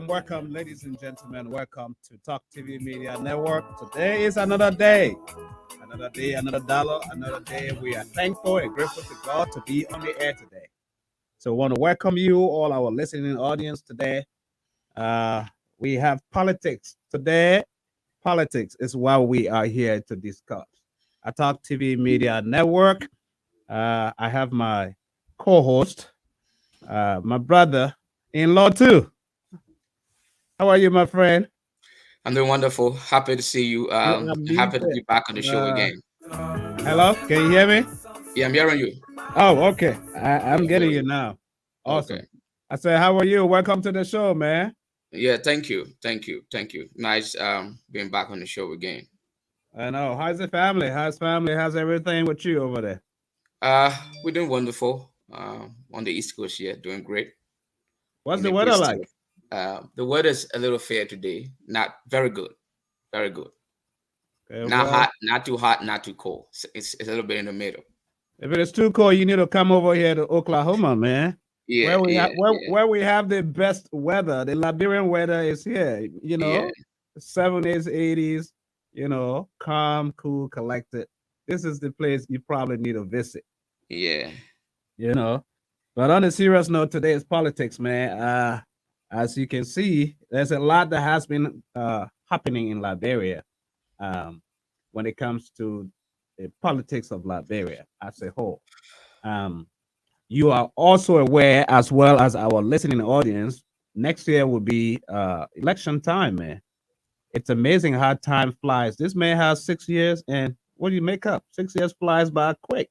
Welcome, ladies and gentlemen. Welcome to Talk TV Media Network. Today is another day, another dollar, another day. We are thankful and grateful to God to be on the air today. So, I want to welcome you, all our listening audience today. We have politics today. Politics is what we are here to discuss. At Talk TV Media Network, I have my co-host, my brother-in-law too. How are you, my friend? I'm doing wonderful. Happy to see you. Happy to be back on the show again. Hello, can you hear me? Yeah, I'm hearing you. Oh, okay. I'm getting you now. Awesome. Okay. I said, how are you? Welcome to the show, man. Yeah, thank you. Nice being back on the show again. I know. How's the family? How's family? How's everything with you over there? We're doing wonderful. On the East Coast here, doing great. What's the weather like? The weather's a little fair today. Not very good. Very good. Okay, Not hot, not too hot, not too cold. It's a little bit in the middle. If it is too cold, you need to come over here to Oklahoma, man. Yeah, where we have the best weather. The Liberian weather is here. You know, 70s, 80s. You know, calm, cool, collected. This is the place you probably need to visit. Yeah. You know, but on a serious note, today is politics, man. As you can see, there's a lot that has been happening in Liberia when it comes to the politics of Liberia as a whole. you are also aware, as well as our listening audience, next year will be election time, man. It's amazing how time flies. This man has 6 years, and what do you make up? 6 years flies by quick.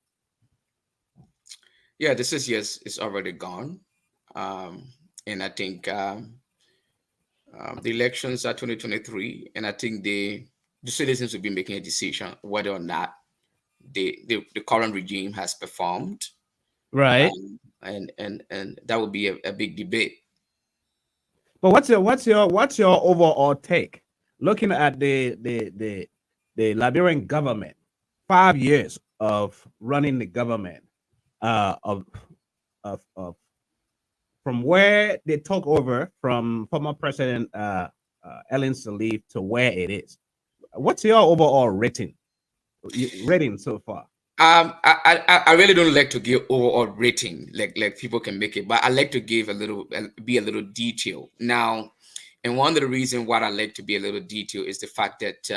Yeah, this is yes, it's already gone. And I think the elections are 2023, and I think the citizens will be making a decision whether or not the current regime has performed, Right. and that would be a big debate. But what's your overall take? Looking at the Liberian government, 5 years of running the government, of from where they took over from former President Ellen Sirleaf to where it is. What's your overall rating so far? I really don't like to give overall rating like people can make it, but I like to give be a little detail now. And one of the reasons why I like to be a little detail is the fact that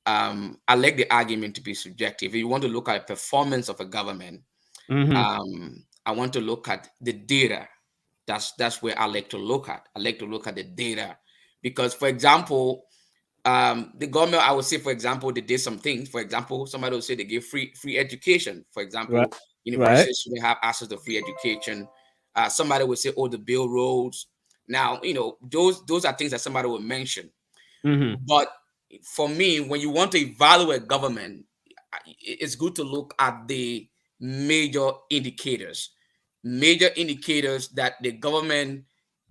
I like the argument to be subjective. If you want to look at performance of a government, I want to look at the data. That's where I like to look at. I like to look at the data because, for example, the government, I would say, for example, they did some things. For example, somebody will say they give free education. For Right. example, Right. universities should have access to free education. Somebody would say, oh, the bill roads. Now, those are things that somebody would mention. But for me, when you want to evaluate government, it's good to look at the major indicators that the government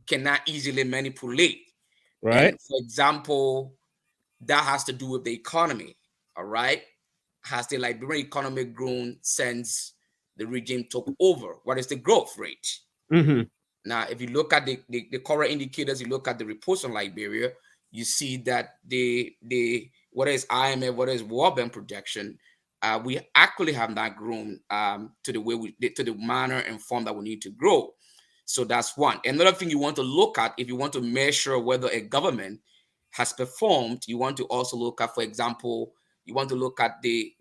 cannot easily manipulate. Right. And for example, that has to do with the economy. All right. Has the Liberian economy grown since the regime took over? What is the growth rate? Now, if you look at the current indicators, you look at the reports on Liberia, you see that the what is IMF, what is World Bank projection, we actually have not grown to the way to the manner and form that we need to grow. So that's one. Another thing you want to look at if you want to measure whether a government has performed, you want to also look at, for example, you want to look at the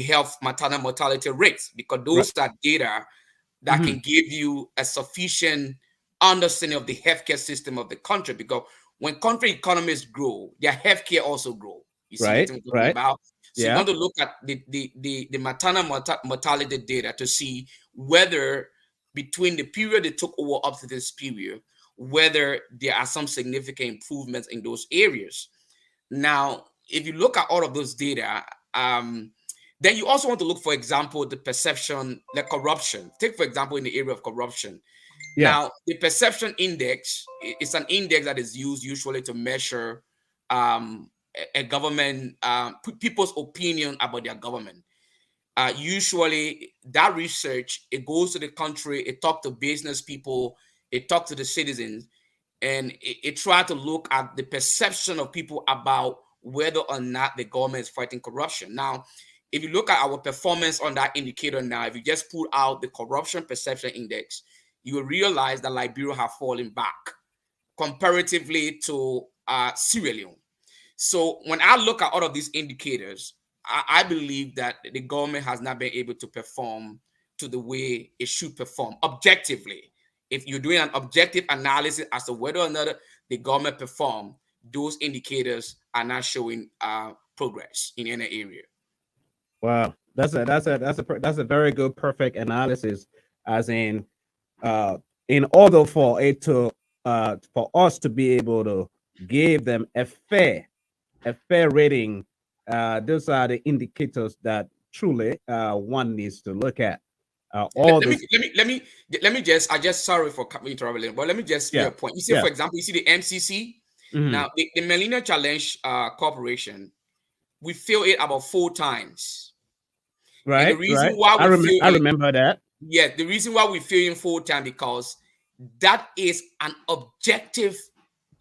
health maternal mortality rates, because Right. those are data that can give you a sufficient understanding of the healthcare system of the country. Because when country economies grow, their healthcare also grow. You see the Right. thing we're talking Right. about. So you Yeah. want to look at the maternal mortality data to see whether between the period they took over up to this period, whether there are some significant improvements in those areas. Now, if you look at all of those data, then you also want to look, for example, the perception, the corruption. Take, for example, in the area of corruption. Yeah. Now, the perception index is an index that is used usually to measure a government, people's opinion about their government. Usually, that research, it goes to the country, it talks to business people, it talks to the citizens, and it tries to look at the perception of people about whether or not the government is fighting corruption. Now, if you look at our performance on that indicator now, if you just pull out the corruption perception index, you will realize that Liberia have fallen back comparatively to Sierra Leone. So when I look at all of these indicators, I believe that the government has not been able to perform to the way it should perform objectively. If you're doing an objective analysis as to whether or not the government performed, those indicators are not showing progress in any area. Wow. That's a very good, perfect analysis. As in order for it to for us to be able to give them a fair rating, those are the indicators that truly one needs to look at. Let, All let me this. let me let me let me just I just sorry for interrupting, but let me just make Yeah. a point. You see, Yeah. for example, you see the MCC. Hmm. Now, the Millennium Challenge Corporation, we failed it about 4 times. And the Right. reason Right. why I we remember. fail I it, remember that. yeah, the reason why we fail in 4 times because that is an objective,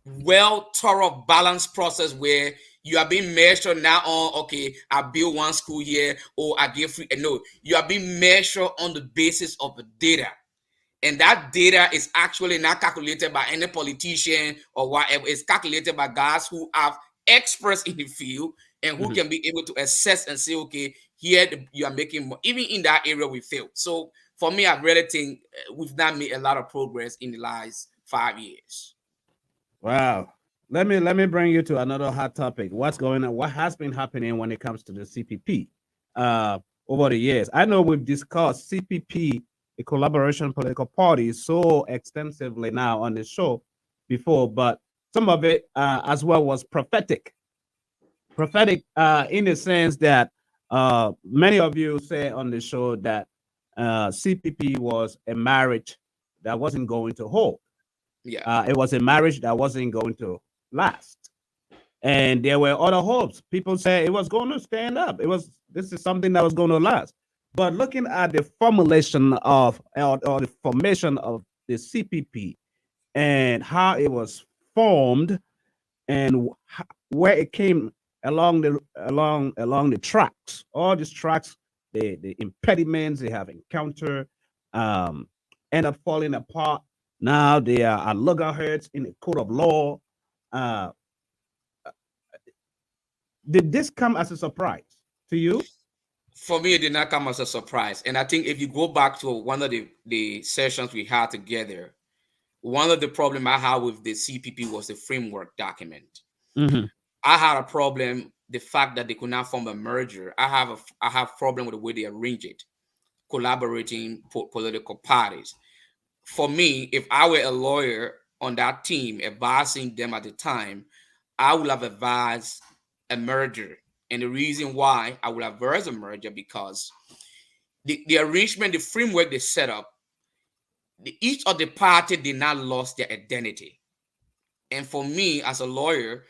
well thorough balanced process where you are being measured now on, okay, I build one school here or I give free. No, you are being measured on the basis of the data. And that data is actually not calculated by any politician or whatever. It's calculated by guys who have experts in the field and who Hmm. can be able to assess and say, okay, Here you are making more. Even in that area we failed. So for me, I really think we've not made a lot of progress in the last 5 years. Wow. Let me bring you to another hot topic. What's going on? What has been happening when it comes to the CPP uh, over the years? I know we've discussed CPP, the collaboration political party, so extensively now on the show before, but some of it as well was prophetic. Prophetic in the sense that many of you say on the show that CPP was a marriage that wasn't going to hold. Yeah. It was a marriage that wasn't going to last. And there were other hopes. People say it was going to stand up. This is something that was going to last. But looking at the formulation of or the formation of the CPP and how it was formed and where it came along the tracks, all these tracks, the impediments they have encountered, um, end up falling apart. Now they are at loggerheads in the court of law. Uh, did this come as a surprise to you? For me, it did not come as a surprise. And I think if you go back to one of the sessions we had together, one of the problem I had with the CPP was the framework document. Mm-hmm. I had a problem the fact that they could not form a merger. I have problem with the way they arrange it, collaborating political parties. For me, if I were a lawyer on that team advising them at the time, I would have advised a merger. And the reason why I would have advised a merger because the arrangement, the framework they set up, each of the party did not lost their identity. And for me, as a lawyer,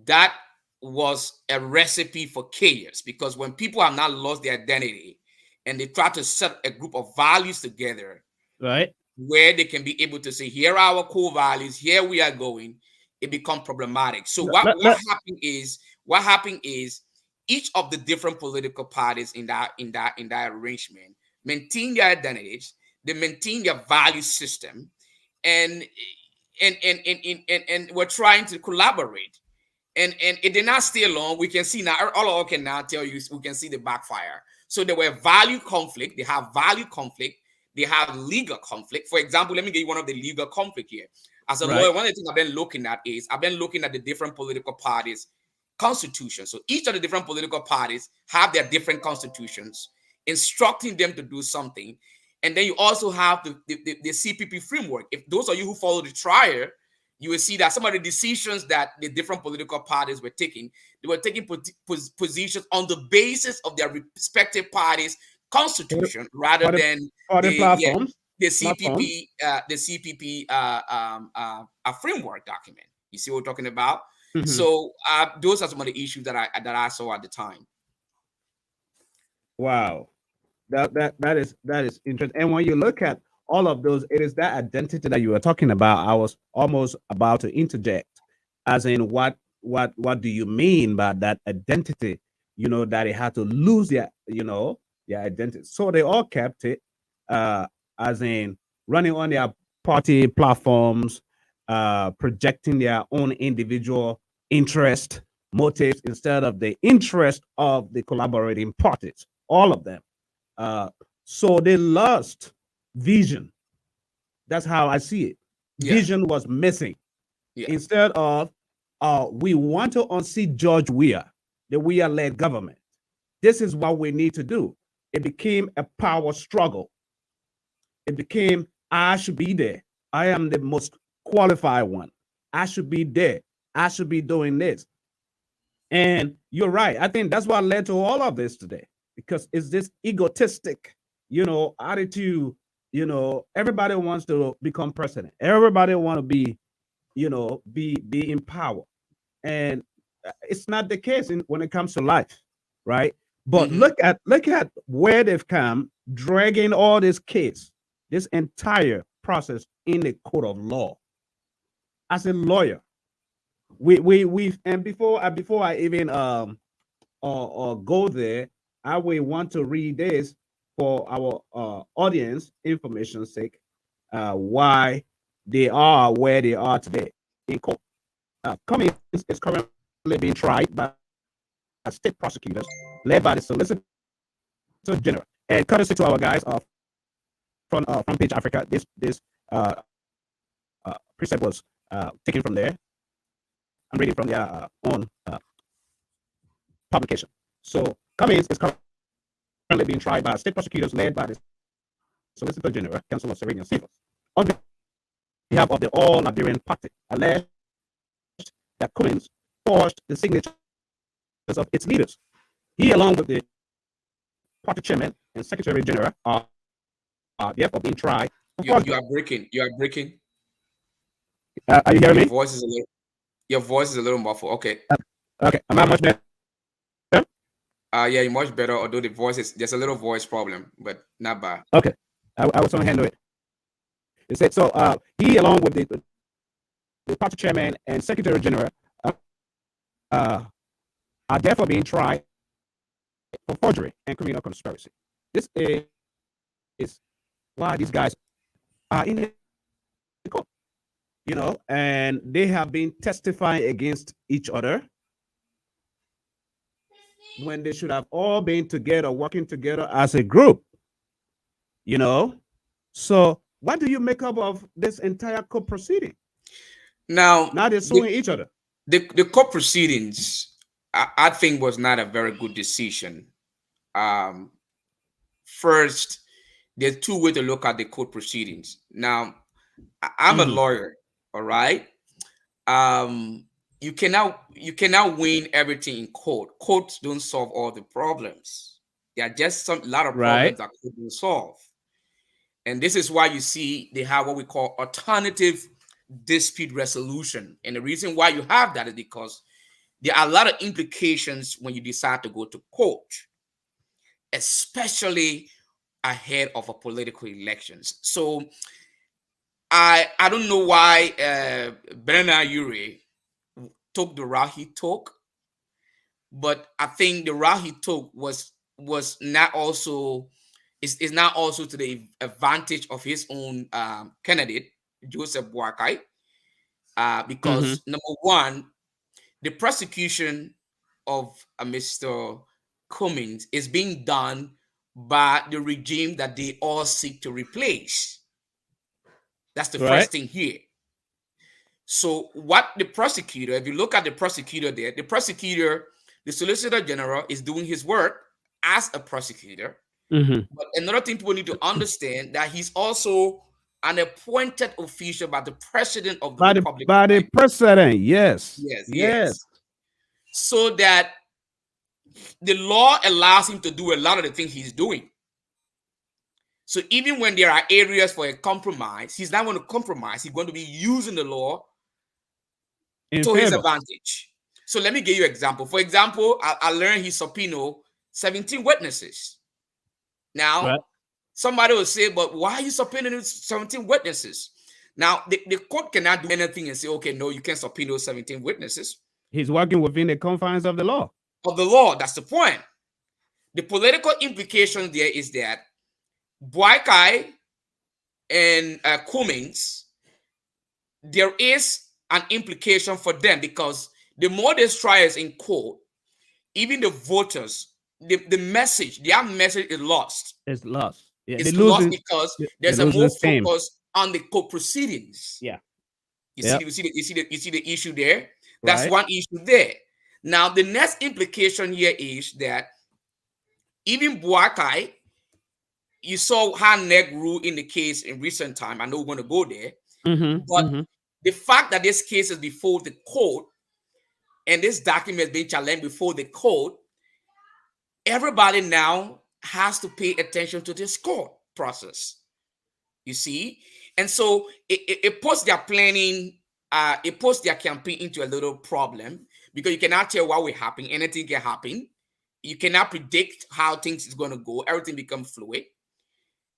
that was a recipe for chaos because when people have not lost their identity and they try to set a group of values together, Right. where they can be able to say, here are our core values, here we are going, it becomes problematic. So Let, what let, what let- happened is what happened is each of the different political parties in that arrangement maintain their identities, they maintain their value system, and and we're trying to collaborate. And it did not stay long. We can see now, all of us can now tell you, we can see the backfire. So there were value conflict. They have value conflict. They have legal conflict. For example, let me give you one of the legal conflict here. As a right. lawyer, one of the things I've been looking at is I've been looking at the different political parties' constitution. So each of the different political parties have their different constitutions, instructing them to do something. And then you also have the CPP framework. If those of you who follow the trial, you will see that some of the decisions that the different political parties were taking, they were taking positions on the basis of their respective parties' For the, constitution rather for the, than for the the yeah, platforms. the Platforms. CPP a framework document. You see what we're talking about? Mhm. So those are some of the issues that I saw at the time. Wow. That is interesting. And when you look at all of those, it is that identity that you were talking about. I was almost about to interject, as in what do you mean by that identity? That it had to lose their identity. So they all kept it, uh, as in running on their party platforms, projecting their own individual interest, motives instead of the interest of the collaborating parties. All of them. Uh, so they lost vision. That's how I see it. Yeah, Vision was missing. yeah, Instead of, we want to unseat George Weah, the Weah led government. This is what we need to do. It became a power struggle. It became, I should be there. I am the most qualified one. I should be there. I should be doing this. And you're right. I think that's what led to all of this today, because it's this egotistic, attitude. Everybody wants to become president. Everybody want to be in power, and it's not the case when it comes to life, right? But hmm look at where they've come, dragging all this case, this entire process in the court of law. As a lawyer, we and before I even or go there, I will want to read this for our audience information sake, why they are where they are today in court. Cummings is currently being tried by state prosecutors led by the Solicitor General. And courtesy to our guys from Page Africa, this uh, precept was taken from there. I'm reading from their own publication. So Cummings is currently being tried by state prosecutors led by the Solicitor General, Council of Serenian Civil, on behalf of the All Liberian Party, alleged that Cummings forged the signatures of its leaders. He, along with the party chairman and secretary general, are therefore being tried. You are breaking. You are breaking. Are you hearing me? Your voice is a little muffled. Okay. Okay. Am I much better? Yeah, you're much better. Although there's a little voice problem, but not bad. Okay. I was going to handle it. It said so. He, along with the party chairman and secretary general, are therefore being tried for forgery and criminal conspiracy. This is why these guys are in the court, and they have been testifying against each other when they should have all been together, working together as a group, So what do you make up of this entire court proceeding? Now they're suing each other. The court proceedings, I think, was not a very good decision. First, there's two ways to look at the court proceedings. Now, I'm a lawyer, all right? You cannot win everything in court. Courts don't solve all the problems. There are just a lot of problems that courts don't solve. And this is why you see they have what we call alternative dispute resolution. And the reason why you have that is because there are a lot of implications when you decide to go to court, especially ahead of a political elections. So I don't know why Bernard Ure took the route he took, but I think the route he took was not also is not also to the advantage of his own candidate, Joseph Boakai, because number one, the prosecution of Mr. Cummings is being done by the regime that they all seek to replace. That's the first thing here. So what the prosecutor, if you look at the prosecutor there, the Solicitor General is doing his work as a prosecutor. But another thing people need to understand that he's also an appointed official by the president of the Republic. By the president, yes. So that the law allows him to do a lot of the things he's doing. So even when there are areas for a compromise, he's not going to compromise. He's going to be using the law to his advantage. So let me give you an example. For example, I learned he subpoenaed 17 witnesses. Now, somebody will say, but why are you subpoenaing 17 witnesses? Now, the court cannot do anything and say, okay, no, you can't subpoena 17 witnesses. He's working within the confines of the law. That's the point. The political implication there is that Boakai and Cummings, there is an implication for them because the more they try us in court, even the voters, the message, their message is lost. It's lost. Yeah, it's lost because there's a more focus on the court proceedings. Yeah. You see the issue there? That's one issue there. Now, the next implication here is that even Boakai, you saw how NEG ruled in the case in recent time. I know we're going to go there. But the fact that this case is before the court and this document is being challenged before the court, everybody now has to pay attention to this court process. You see? And so it puts their planning, it puts their campaign into a little problem because you cannot tell what will happen. Anything can happen. You cannot predict how things is going to go. Everything becomes fluid.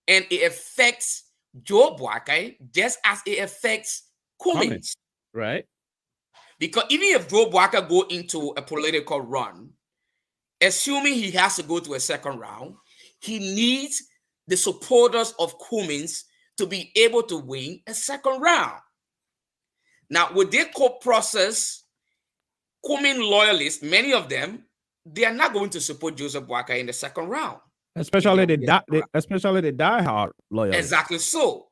And it affects Joe Boakai just as it affects Cummings. Right. Because even if Joe Boakai go into a political run, assuming he has to go to a second round, he needs the supporters of Cummings to be able to win a second round. Now, with their court process, Cummings loyalists, many of them, they are not going to support Joseph Boakai in the second round. if Especially your the fears are correct. especially the diehard loyalists. Exactly so.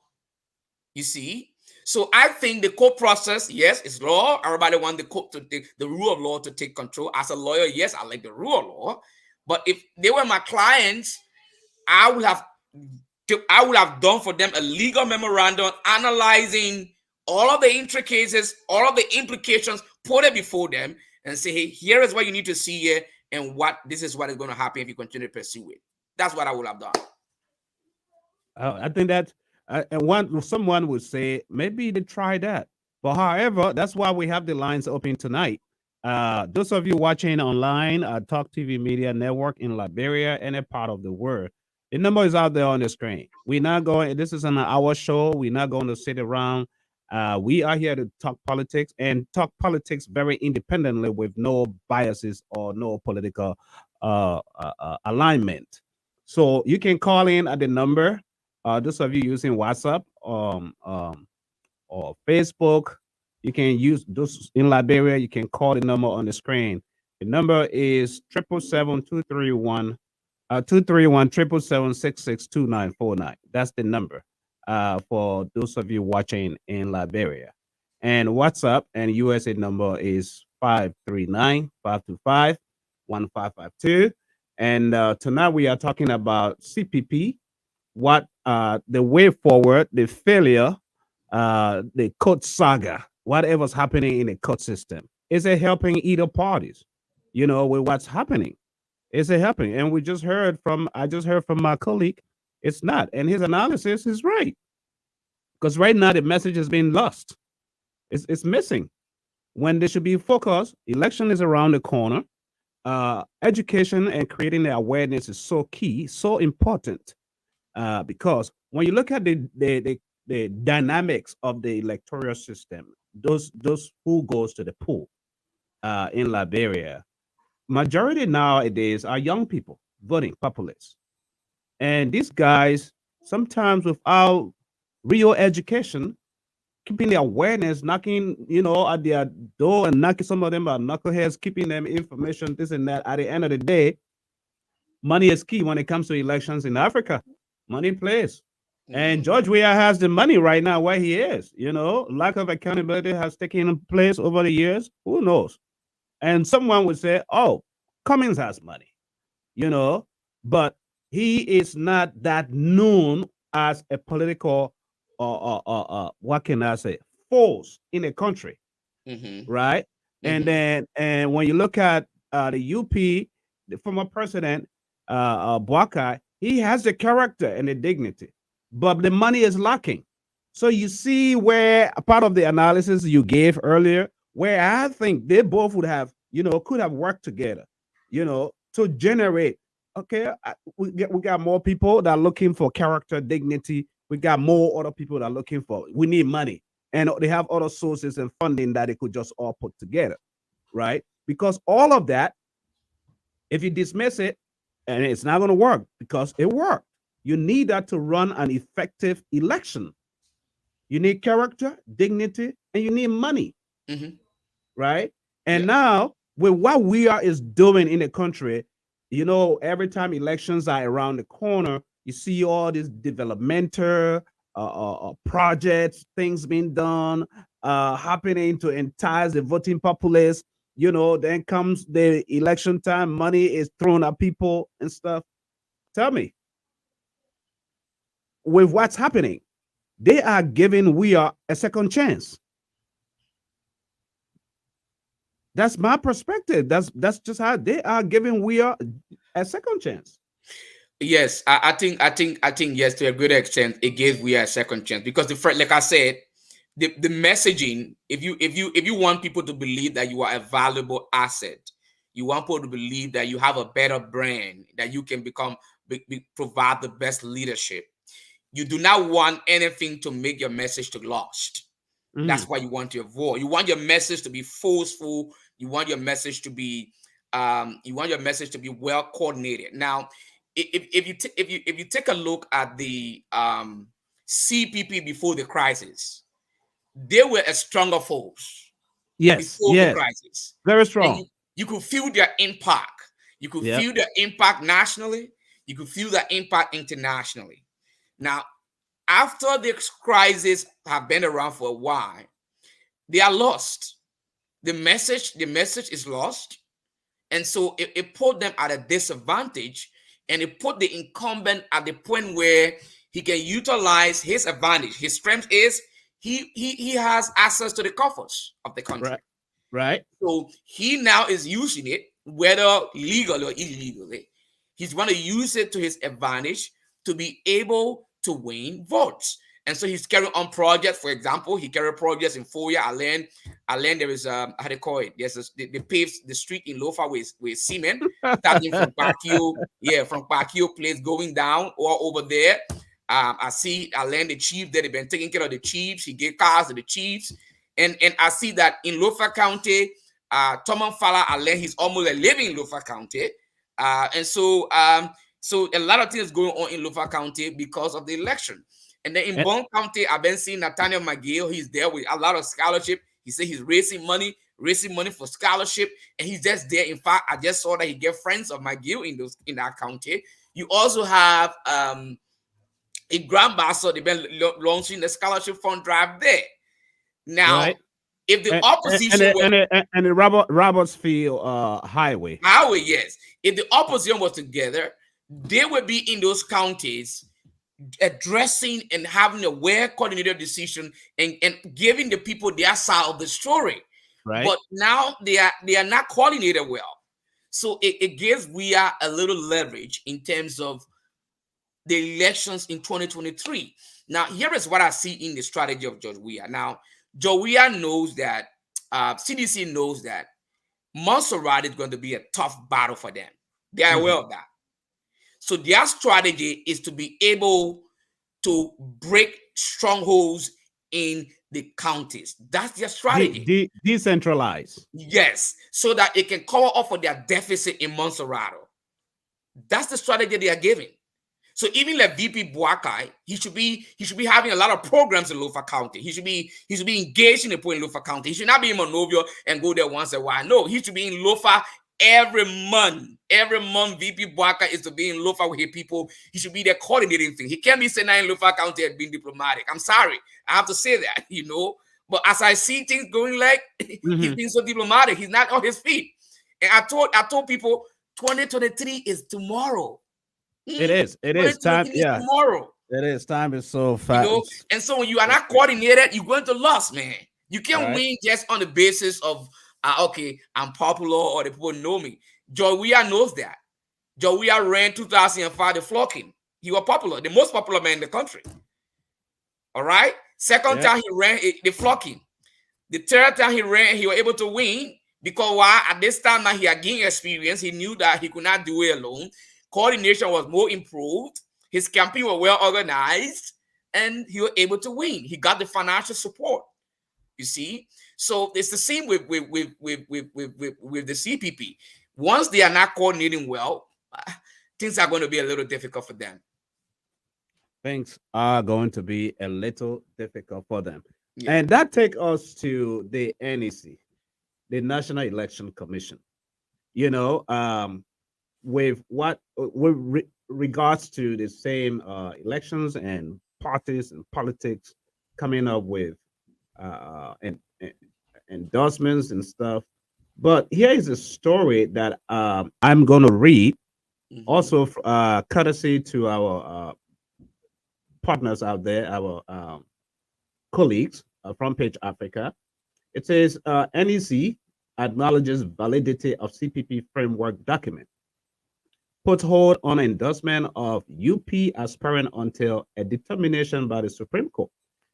You see? So I think the court process, yes, it's law. Everybody wants the court to take the rule of law to take control. As a lawyer, yes, I like the rule of law. But if they were my clients, I would have done for them a legal memorandum analyzing all of the intricacies, all of the implications, put it before them and say, hey, here is what you need to see here, and this is what is going to happen if you continue to pursue it. That's what I would have done. I think that and someone would say maybe they try that. But however, that's why we have the lines open tonight. Those of you watching online at Talk TV Media Network in Liberia, any part of the world, the number is out there on the screen. We're not going. This is an hour show. We're not going to sit around. We are here to talk politics and talk politics very independently with no biases or no political alignment. So you can call in at the number those of you using WhatsApp or Facebook, you can use those in Liberia. You can call the number on the screen. The number is 777-231 231 777 That's the number for those of you watching in Liberia. And WhatsApp and USA number is 539-525-1552. And tonight we are talking about CPP, what the way forward, the failure, the court saga, whatever's happening in the court system. Is it helping either parties? You know, with what's happening. Is it helping? And I just heard from my colleague, it's not. And his analysis is right. Because right now the message has been lost. It's missing. When they should be focused, election is around the corner. Education and creating the awareness is so key, so important. Because when you look at the dynamics of the electoral system, those who goes to the pool in Liberia, majority nowadays are young people voting populists, and these guys sometimes without real education, keeping the awareness, knocking at their door and knocking. Some of them are knuckleheads, keeping them information, this and that. At the end of the day, money is key when it comes to elections in Africa. Money plays. And George Weah has the money right now where he is. Lack of accountability has taken place over the years. Who knows? And someone would say, oh, Cummings has money, but he is not that known as a political, what can I say, force in a country, right? And when you look at the UP, the former president, Boakai, he has the character and the dignity, but the money is lacking. So you see where a part of the analysis you gave earlier, where I think they both would have, could have worked together, to generate. Okay, we got more people that are looking for character, dignity. We got more other people that are looking for. We need money, and they have other sources and funding that they could just all put together, right? Because all of that, if you dismiss it, and it's not going to work because it worked. You need that to run an effective election. You need character, dignity, and you need money, right? And now, with what we is doing in the country, every time elections are around the corner, you see all these developmental projects, things being done, happening to entice the voting populace. Then comes the election time, money is thrown at people and stuff. Tell me, with what's happening, they are giving we are a second chance. That's my perspective. That's just how they are giving we are a second chance. Yes, I think yes, to a great extent, it gives we a second chance because like I said, the messaging. If you want people to believe that you are a valuable asset, you want people to believe that you have a better brand, that you can provide the best leadership. You do not want anything to make your message to lost. That's why you want to avoid. You want your message to be forceful. You want your message to be well coordinated. Now, if you take a look at the CPP before the crisis, they were a stronger force. Before the crisis, very strong. And you could feel their impact. You could feel their impact nationally. You could feel the impact internationally. Now, after the crisis have been around for a while, they are lost. The message is lost. And so it put them at a disadvantage, and it put the incumbent at the point where he can utilize his advantage. His strength is he has access to the coffers of the country. Right. Right. So he now is using it, whether legally or illegally. He's going to use it to his advantage to be able to win votes. And so he's carrying on projects. For example, he carried projects in Foya. I learned there is how they call it. They paved the street in Lofa with cement, starting from Bakio, from Bakio Place going down or over there. I learned the chief that they've been taking care of the chiefs. He gave cars to the chiefs. And I see that in Lofa County, Toman Fala, I learned he's almost living in Lofa County. And so a lot of things going on in Lofa County because of the election. And then in Bond County, I've been seeing Nathaniel McGill. He's there with a lot of scholarship. He said he's raising money for scholarship, and he's just there. In fact, I just saw that he get friends of McGill in that county. You also have in Grand Bassa, they've been launching the scholarship fund drive there. Now, if the opposition and the Robertsfield highway, yes, if the opposition was together, they would be in those counties addressing and having a well-coordinated decision and giving the people their side of the story. Right. But now they are not coordinated well. So it gives we are a little leverage in terms of the elections in 2023. Now, here is what I see in the strategy of George Weah. Now, George Weah knows that CDC knows that Montserrat is going to be a tough battle for them. They are aware of that. So their strategy is to be able to break strongholds in the counties. That's their strategy. Decentralize. Yes, so that it can cover up for their deficit in Montserrat. That's the strategy they are giving. So even like VP Boakai, he should be having a lot of programs in Lofa County. He should be engaged in the point in Lofa County. He should not be in Monrovia and go there once in a while. No, he should be in Lofa every month. Every month, VP Boakai is to be in Lofa with his people. He should be there coordinating things. He can't be sitting in Lofa County and being diplomatic. I'm sorry, I have to say that, But as I see things going like, he's being so diplomatic. He's not on his feet. And I told people, 2023 is tomorrow. It is. It is time. Yeah. Tomorrow. It is. Time is so fast. And so when you are not coordinated, you're going to lose, man. You can't win just on the basis of okay, I'm popular or the people know me. George Weah knows that. George Weah ran 2005 the flocking. He was popular, the most popular man in the country. All right. Second time he ran the flocking. The third time he ran, he was able to win because at this time now he had gained experience. He knew that he could not do it alone. Coordination was more improved. His campaign was well organized, and he was able to win. He got the financial support. You see, so it's the same with the CPP. Once they are not coordinating well, things are going to be a little difficult for them. Things are going to be a little difficult for them, and that takes us to the NEC, the National Election Commission. With regards to the same elections and parties and politics coming up with and endorsements and stuff. But here is a story that I'm going to read, also courtesy to our partners out there, our colleagues from Page Africa. It says NEC acknowledges validity of CPP framework document. Puts hold on endorsement of UP aspirant until a determination by the Supreme Court.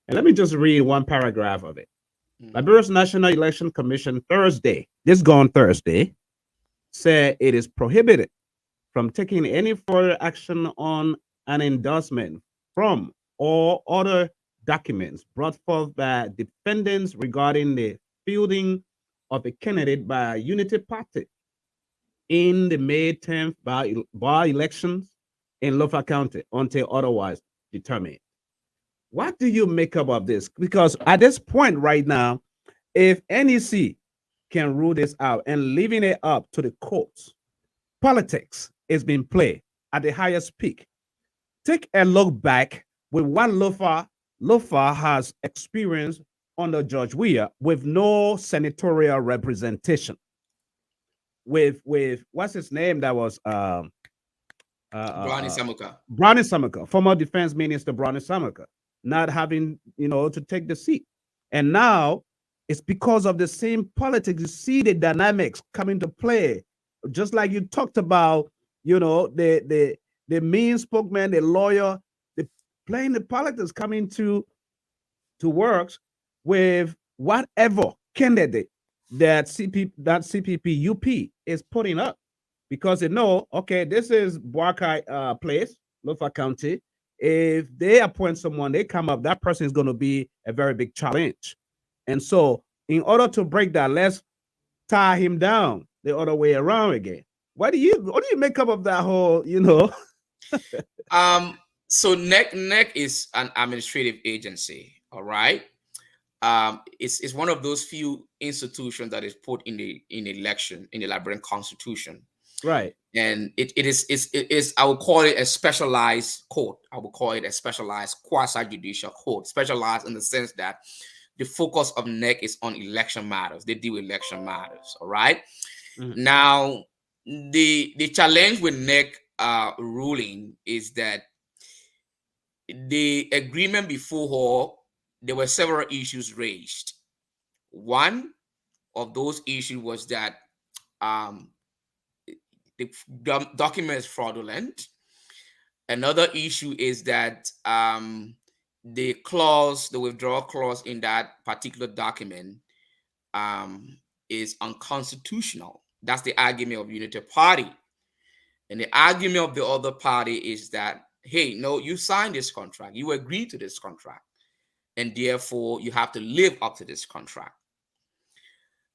And let me just read one paragraph of it. Liberia's National Election Commission Thursday, said it is prohibited from taking any further action on an endorsement from or other documents brought forth by defendants regarding the fielding of a candidate by a Unity Party in the May 10th by elections in Lofa County until otherwise determined. What do you make up of this? Because at this point right now, if NEC can rule this out and leaving it up to the courts, politics is being played. at the highest peak. Take a look back with what Lofa has experienced under George Weah with no senatorial representation. With what's his name that was uh, uh, Brownie uh, Samuka. Brownie Samaka, former defense minister Brownie Samaka, not having, to take the seat. And now it's because of the same politics. You see the dynamics come into play. Just like you talked about, the mean spokesman, the lawyer, the playing the politics coming to works with whatever candidate that CPP UP is putting up, because they know, okay, this is Buakai place, Lofa County. If they appoint someone, they come up, that person is going to be a very big challenge. And so, in order to break that, let's tie him down the other way around again. What do you make up of that whole? So NEC is an administrative agency, all right. It's one of those few institutions that is put in the election in the Liberian Constitution, Right. and it is I would call it a specialized court. I would call it a specialized quasi judicial court, specialized in the sense that the focus of NEC is on election matters. They deal with election matters, all right. Mhm. Now, the challenge with NEC ruling is that the agreement before, there were several issues raised. One of those issues was that um, the document is fraudulent. Another issue is that the withdrawal clause in that particular document um, is unconstitutional. That's the argument of Unity Party. And the argument of the other party is that, hey, no, you signed this contract, you agreed to this contract, and therefore you have to live up to this contract.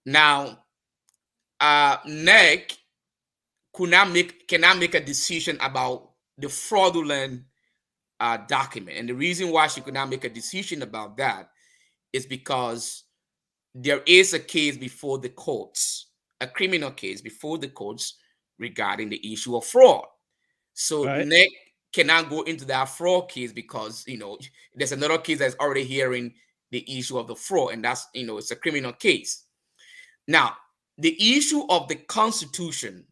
Now, NEC cannot make a decision about the fraudulent document. And the reason why she could not make a decision about that is because there is a case before the courts, a criminal case before the courts regarding the issue of fraud. So Right. NEC cannot go into that fraud case because there's another case that's already hearing the issue of the fraud, and that's it's a criminal case. Now, the issue of the constitution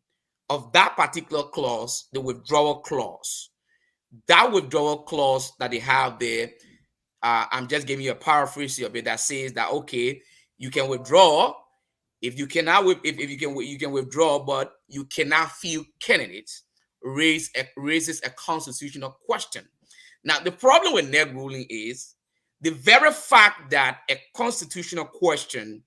of that particular clause, the withdrawal clause, that they have there, I'm just giving you a paraphrase of it that says that, okay, you can withdraw. If you cannot, if you can withdraw, but you cannot field candidates, raises a constitutional question. Now, the problem with NEC ruling is the very fact that a constitutional question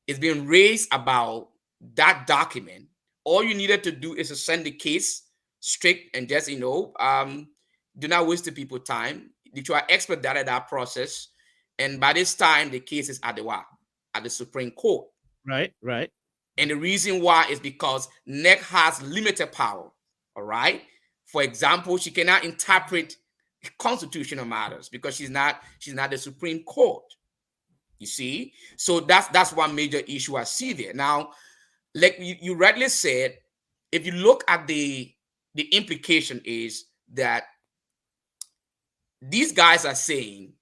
is being raised about that document. All you needed to do is to send the case straight and just do not waste the people time. You try expedite that process, and by this time the case is at the Supreme Court. Right. Right. And the reason why is because NEC has limited power. All right. For example, she cannot interpret constitutional matters because she's not the Supreme Court. You see, so that's one major issue I see there. Now, like you rightly said, if you look at the implication is that these guys are saying,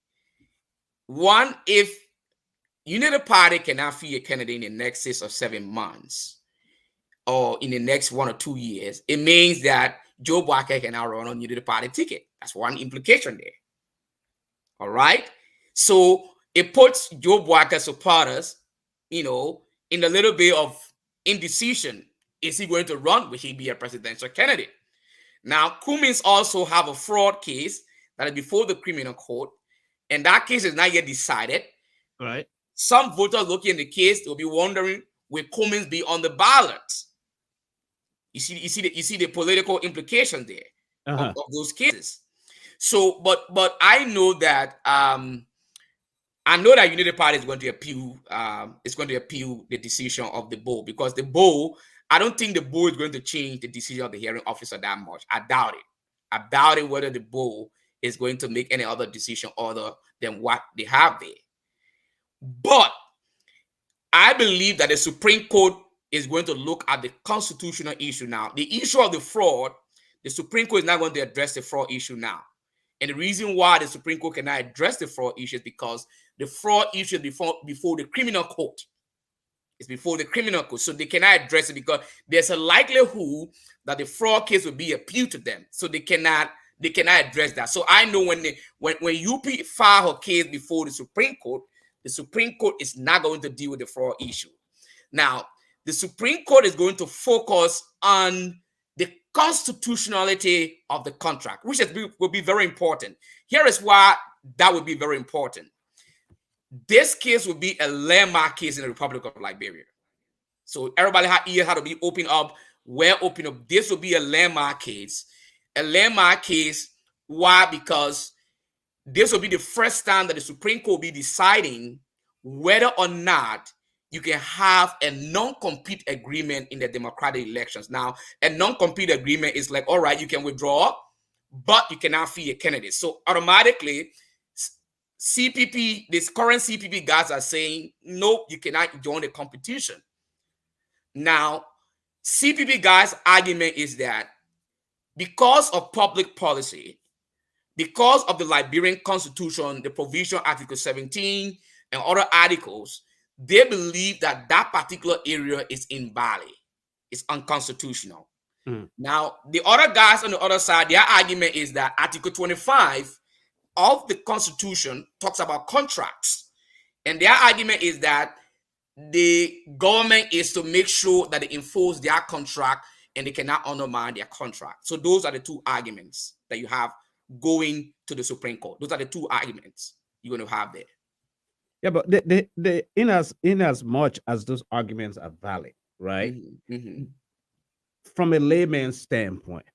one, if Unity Party cannot field a candidate in the next 6 or 7 months, or in the next 1 or 2 years, it means that Joe Buakai can now run on Unity Party ticket. That's one implication there. All right. So it puts Joe Buakai supporters, in a little bit of indecision. Is he going to run? Will he be a presidential candidate? Now, Cummins also have a fraud case that is before the criminal court, and that case is not yet decided. Right. Some voters looking at the case, they'll be wondering, will Cummins be on the ballot? You see the political implications there of those cases. So, but I know that Unity Party is going to appeal. It's going to appeal the decision of the board, because the board, I don't think the board is going to change the decision of the hearing officer that much. I doubt it. I doubt it whether the board is going to make any other decision other than what they have there. But I believe that the Supreme Court is going to look at the constitutional issue now. The issue of the fraud, The Supreme Court is not going to address the fraud issue now. And the reason why the Supreme Court cannot address the fraud issue is because the fraud issue is before the criminal court. It's before the criminal court. So they cannot address it because there's a likelihood that the fraud case will be appealed to them. So they cannot address that. So I know when UP file her case before the Supreme Court is not going to deal with the fraud issue. Now, the Supreme Court is going to focus on the constitutionality of the contract, which will be very important. Here is why that would be very important. This case will be a landmark case in the Republic of Liberia. So everybody had to be open up. We're open up. This will be a landmark case. A landmark case. Why? Because this will be the first time that the Supreme Court will be deciding whether or not you can have a non-compete agreement in the democratic elections. Now, a non-compete agreement is like, all right, you can withdraw, but you cannot fee a candidate. So automatically, CPP, this current CPP guys are saying, nope, you cannot join the competition. Now, CPP guys' argument is that because of public policy, because of the Liberian Constitution, the provision Article 17 and other articles, they believe that that particular area is invalid. It's unconstitutional. Now, the other guys on the other side, their argument is that Article 25 of the Constitution talks about contracts. And their argument is that the government is to make sure that they enforce their contract and they cannot undermine their contract. So those are the two arguments that you have going to the Supreme Court. Those are the two arguments you're going to have there. Yeah, but the in as much as those arguments are valid, right? From a layman's standpoint,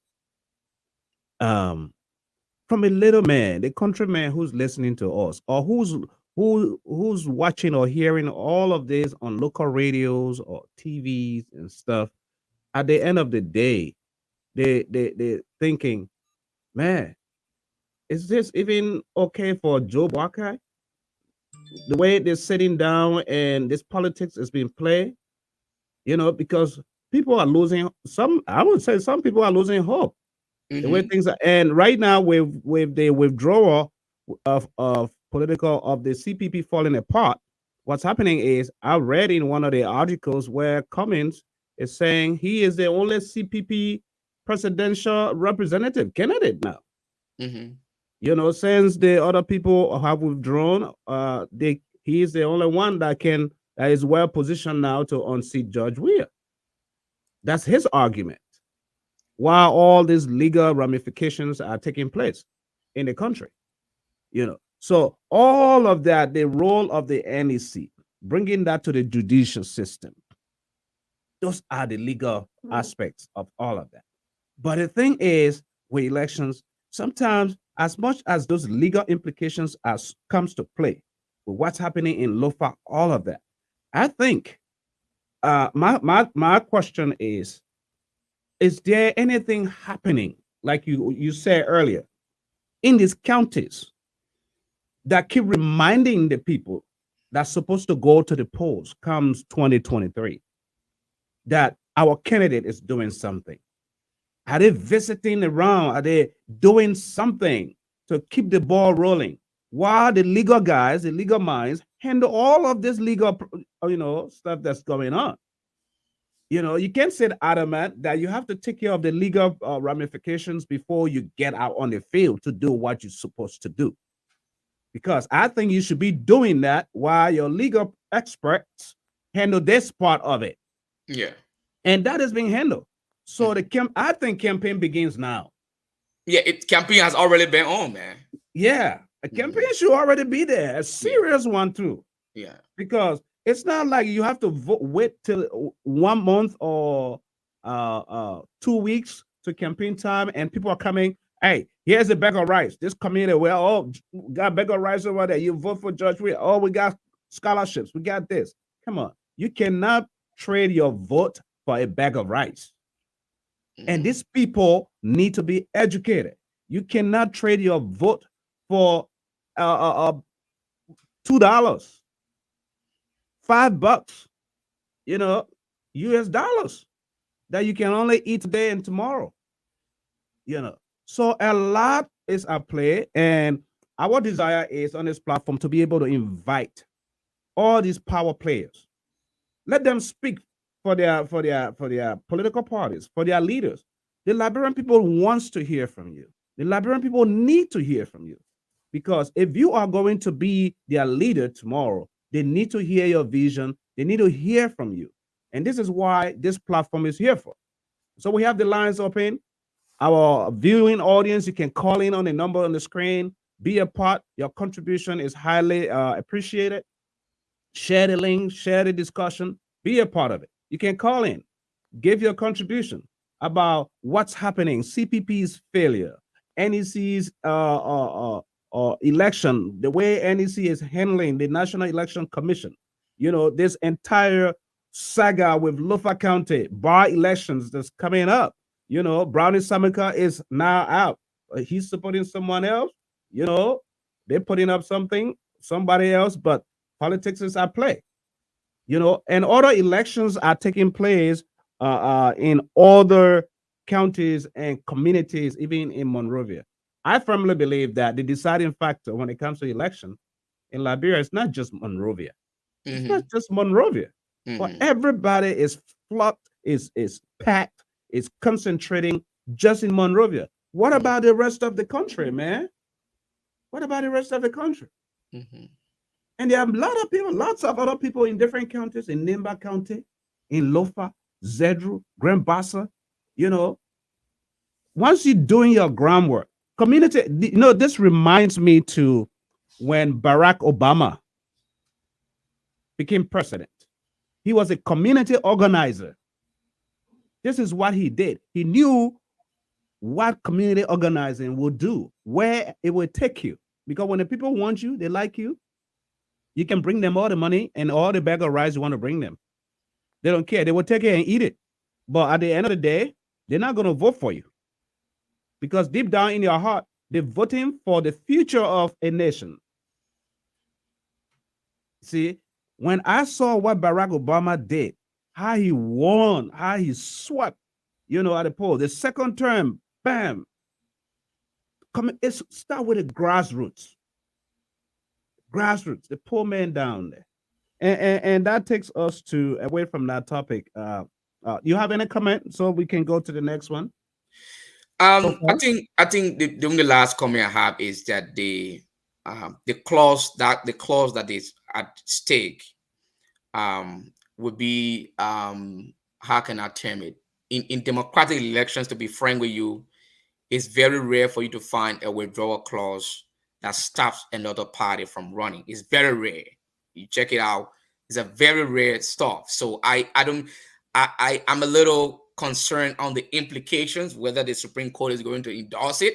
from a little man, the countryman who's listening to us, or who's watching or hearing all of this on local radios or TVs and stuff, at the end of the day, they thinking, man, is this even okay for Joe Buckeye? The way they're sitting down and this politics is being played, because people are losing I would say some people are losing hope. The way things are, and right now with the withdrawal of political of the CPP falling apart, what's happening is I read in one of the articles where Cummins is saying he is the only CPP presidential representative candidate now. Since the other people have withdrawn, he is the only one that is well positioned now to unseat Judge Weir. That's his argument. While all these legal ramifications are taking place in the country, so all of that, the role of the NEC, bringing that to the judicial system, those are the legal aspects of all of that. But the thing is, with elections, sometimes as much as those legal implications comes to play with what's happening in Lofa, all of that, I think my question is there anything happening, like you said earlier, in these counties that keep reminding the people that's supposed to go to the polls comes 2023 that our candidate is doing something? Are they visiting around? Are they doing something to keep the ball rolling while the legal guys, the legal minds, handle all of this legal, stuff that's going on? You can't sit adamant that you have to take care of the legal ramifications before you get out on the field to do what you're supposed to do. Because I think you should be doing that while your legal experts handle this part of it. Yeah. And that is being handled. So I think campaign begins now. Yeah, campaign has already been on, man. Yeah, a campaign should already be there, a serious one too. Yeah, because it's not like you have to wait till 1 month or 2 weeks to campaign time, and people are coming. Hey, here's a bag of rice. This community, we got a bag of rice over there. You vote for Judge Weir. Oh, we got scholarships. We got this. Come on, you cannot trade your vote for a bag of rice. And these people need to be educated. You cannot trade your vote for $2, $5, US dollars that you can only eat today and tomorrow. you know. So a lot is at play, and our desire is on this platform to be able to invite all these power players. Let them speak for their political parties, for their leaders. The Liberian people wants to hear from you. The Liberian people need to hear from you. Because if you are going to be their leader tomorrow, they need to hear your vision. They need to hear from you. And this is why this platform is here for. So we have the lines open. Our viewing audience, you can call in on the number on the screen, be a part. Your contribution is highly appreciated. Share the link, share the discussion, be a part of it. You can call in, give your contribution about what's happening, CPP's failure, NEC's election, the way NEC is handling the National Election Commission. You know, this entire saga with Lofa County bar elections that's coming up. You know, Brownie Samika is now out. He's supporting someone else. You know, they're putting up somebody else, but politics is at play. You know, and other elections are taking place in other counties and communities, even in Monrovia. I firmly believe that the deciding factor when it comes to election in Liberia is not just Monrovia. It's not Mm-hmm. just Monrovia, but Mm-hmm. everybody is flocked, is packed, is concentrating just in Monrovia. What about the rest of the country, man? What about the rest of the country? Mm-hmm. And there are a lot of people, lots of other people in different counties, in Nimba County, in Lofa, Zedru, Grand Bassa. You know, once you're doing your groundwork, community, this reminds me to when Barack Obama became president. He was a community organizer. This is what he did. He knew what community organizing will do, where it will take you. Because when the people want you, they like you can bring them all the money and all the bag of rice you want to bring them. They don't care. They will take it and eat it. But at the end of the day, they're not going to vote for you because deep down in your heart, they're voting for the future of a nation. See, when I saw what Barack Obama did, how he won, how he swept, at the poll, the second term, bam, it's start with the grassroots, the poor man down there. And that takes us to away from that topic. You have any comment so we can go to the next one? So far? I think the only last comment I have is that the clause that is at stake would be, how can I term it, in democratic elections. To be frank with you, it's very rare for you to find a withdrawal clause that stops another party from running. It's very rare. You check it out. It's a very rare stuff. So I don't I'm a little concerned on the implications whether the Supreme Court is going to endorse it.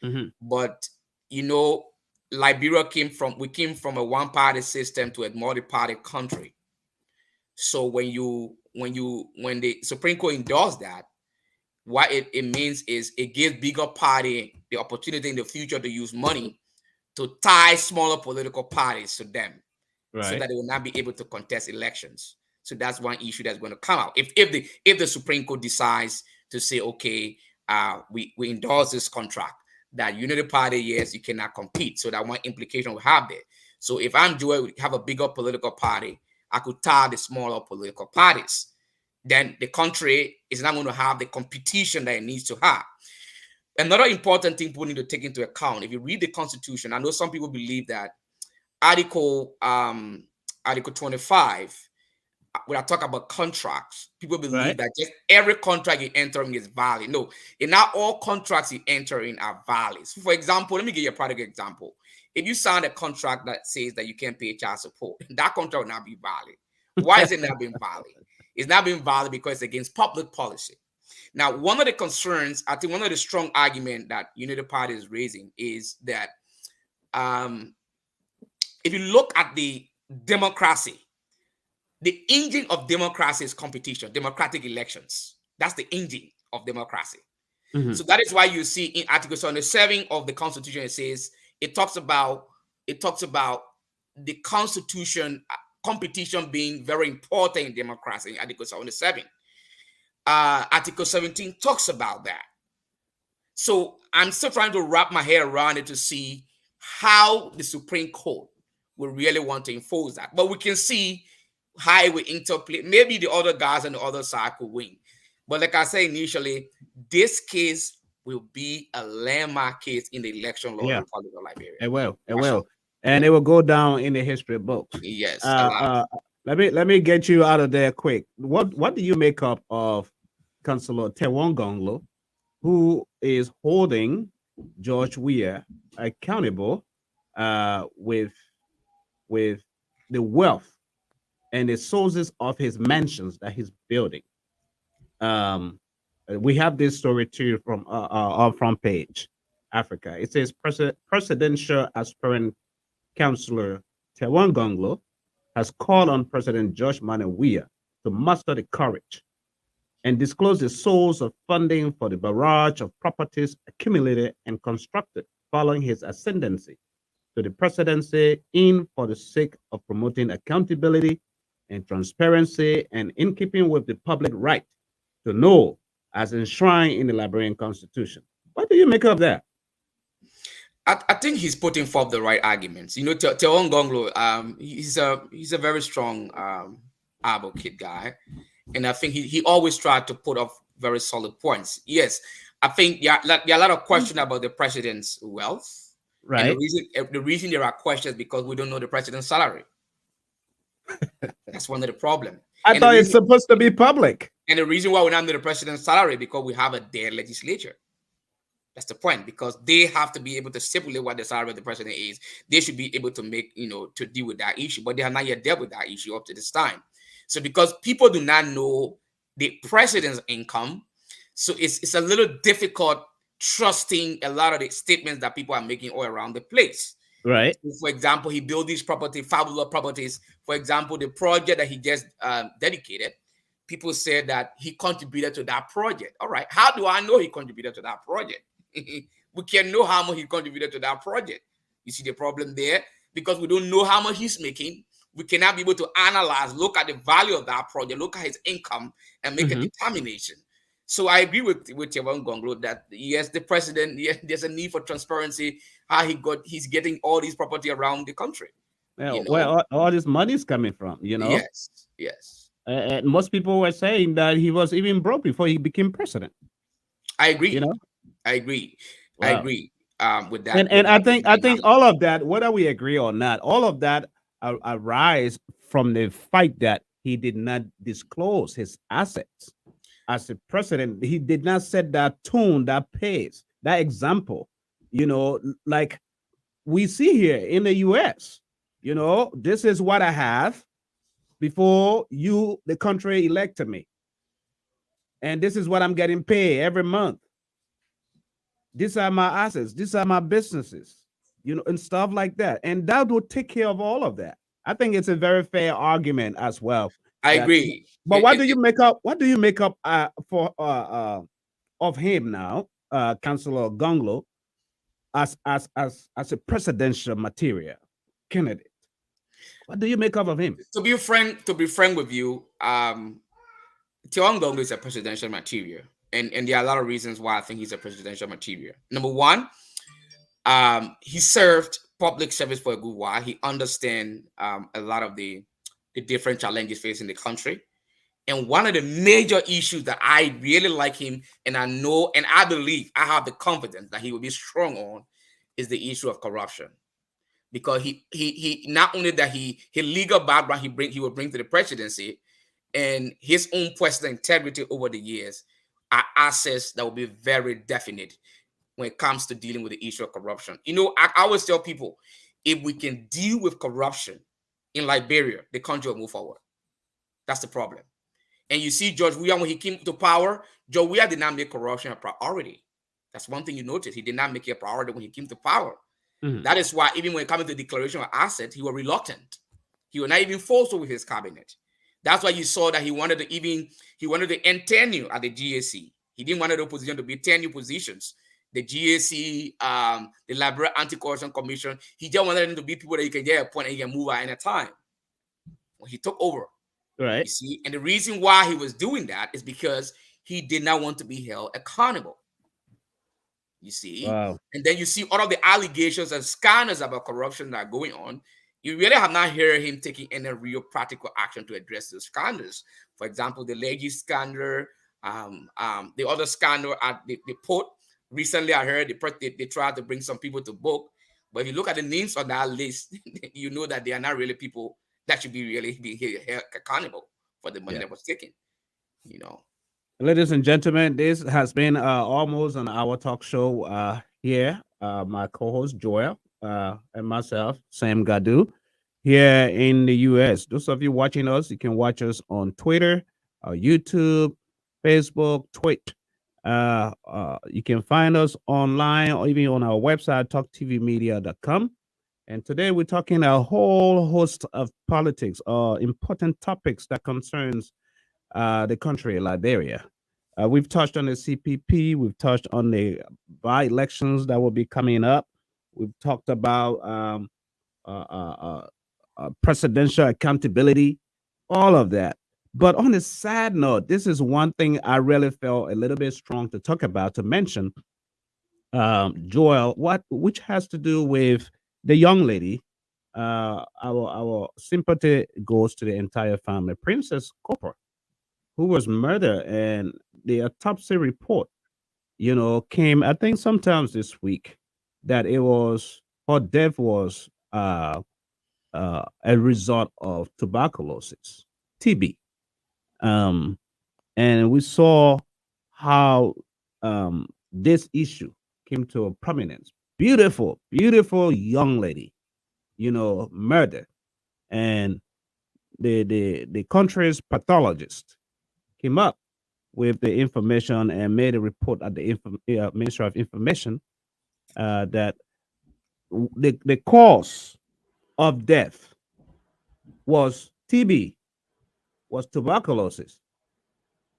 Mhm. But you know, Liberia came from a one-party system to a multi-party country. So when the Supreme Court endorsed that, what it means is it gives bigger party the opportunity in the future to use money to tie smaller political parties to them so Right. that they will not be able to contest elections. So that's one issue that's going to come out. If the Supreme Court decides to say, okay, we endorse this contract, that unity party, yes, you cannot compete. So that one implication we have there. So if I'm Joel, we have a bigger political party, I could tie the smaller political parties. Then the country is not going to have the competition that it needs to have. Another important thing people need to take into account, if you read the Constitution, I know some people believe that Article Article 25, when I talk about contracts, people believe Right. that just every contract you enter in is valid. No, and not all contracts you enter in are valid. So for example, let me give you a product example. If you sign a contract that says that you can't pay child support, that contract will not be valid. Why is it not being valid? It's not being valid because it's against public policy. Now, one of the concerns, I think one of the strong argument that Unity Party is raising is that um, if you look at the democracy, the engine of democracy is competition, democratic elections. That's the engine of democracy. Mhm. So that is why you see in Article 77 of the Constitution, it says it talks about the Constitution competition being very important in democracy. In Article 77, Article 17 talks about that. So I'm still trying to wrap my head around it to see how the Supreme Court will really want to enforce that. But we can see how it will interplay. Maybe the other guys on the other side could win. But like I said initially, this case will be a landmark case in the election law of the Yeah, Republic of Liberia. it will. It For sure. will, and it will go down in the history books. Yes, a Uh, lot. uh, let me get you out of there quick. What do you make up of Councillor Tewongonglo, who is holding George Weah accountable with the wealth and the sources of his mansions that he's building? Um, we have this story too from our front page, Africa. It says presidential aspirant Councillor Tewongonglo has called on President George Weah to muster the courage and disclose the source of funding for the barrage of properties accumulated and constructed following his ascendancy to the presidency in for the sake of promoting accountability and transparency and in keeping with the public right to know as enshrined in the Liberian Constitution. What do you make of that? I think he's putting forth the right arguments. You know, Teon Gonglo, he's a very strong advocate guy, and I think he always tried to put up very solid points. Yes, I think there are a lot of questions about the president's wealth, and Right. the reason there are questions because we don't know the president's salary. That's one of the problems. I And thought it's supposed to be public. and the reason why we don't know the president's salary because we have a dead legislature. That's the point, because they have to be able to stipulate what the salary of the president is. They should be able to make, to deal with that issue, but they have not yet dealt with that issue up to this time. So because people do not know the president's income, so it's a little difficult trusting a lot of the statements that people are making all around the place. Right. So for example, he built these fabulous properties. For example, the project that he just dedicated, people said that he contributed to that project. All right, how do I know he contributed to that project? We can know how much he contributed to that project. You see the problem there? Because we don't know how much he's making. We cannot be able to analyze, look at the value of that project, look at his income, and make a determination. So I agree with Tevon Gonglo that yes, the president, yes, there's a need for transparency. How he's getting all these property around the country. Well, where all this money is coming from, Yes, yes. And most people were saying that he was even broke before he became president. I agree. You know, I agree. wow. I agree with that. And I think all of that, whether we agree or not, all of that arise from the fact that he did not disclose his assets as a president. He did not set that tone, that pace, that example. Like we see here in the U.S. This is what I have before the country, elected me, and this is what I'm getting paid every month. These are my assets. These are my businesses, and stuff like that. And that will take care of all of that. I think it's a very fair argument as well. I agree. But what do you make up? What do you make up for of him now, Councillor Gonglo, as a presidential material candidate? What do you make up of him? To be frank with you, Tion Gonglo is a presidential material. And there are a lot of reasons why I think he's a presidential material. Number one, he served public service for a good while. He understands a lot of the different challenges facing the country. And one of the major issues that I really like him, and I know, and I believe, I have the confidence that he will be strong on, is the issue of corruption. Because he not only that his legal background he will bring to the presidency, and his own personal integrity over the years are assets that will be very definite when it comes to dealing with the issue of corruption. I always tell people, if we can deal with corruption in Liberia, the country will move forward. That's the problem. And you see George Weah, when he came to power, George Weah did not make corruption a priority. That's one thing you notice. He did not make it a priority when he came to power. That is why even when it comes to the declaration of assets, he was reluctant. He was not even forceful with his cabinet. That's why you saw that he wanted to end tenure at the GAC. He didn't want the opposition to be tenure positions. The GAC, the Liberia Anti-Corruption Commission, he just wanted them to be people that you can get a point and you can move at any time. When he took over, right? You see, and the reason why he was doing that is because he did not want to be held accountable. You see, Wow. and then you see all of the allegations and scandals about corruption that are going on. You really have not heard him taking any real practical action to address those scandals. For example, the Leggy scandal, the other scandal at the port. Recently, I heard they tried to bring some people to book, but if you look at the names on that list, you know that they are not really people that should be really being held accountable for the money Yeah. that was taken. You know, Ladies and gentlemen, this has been almost an hour talk show here. My co-host Joel and myself, Sam Gadu, here in the US. Those of you watching us, you can watch us on Twitter, YouTube, Facebook, Twitch. You can find us online or even on our website, talktvmedia.com. And today we're talking a whole host of politics or important topics that concerns the country, Liberia. We've touched on the CPP. We've touched on the by-elections that will be coming up. We've talked about uh, uh, uh, presidential accountability, all of that. But on a sad note, this is one thing I really felt a little bit strong to talk about, to mention, Joel, which has to do with the young lady. Our sympathy goes to the entire family, Princess Copper, who was murdered, and the autopsy report, came, I think, sometimes this week, that it was her death was a result of tuberculosis, TB. Um, and we saw how this issue came to a prominence. Beautiful, beautiful young lady, murdered, and the country's pathologist came up with the information and made a report at the Ministry of Information that the cause of death was TB, was tuberculosis.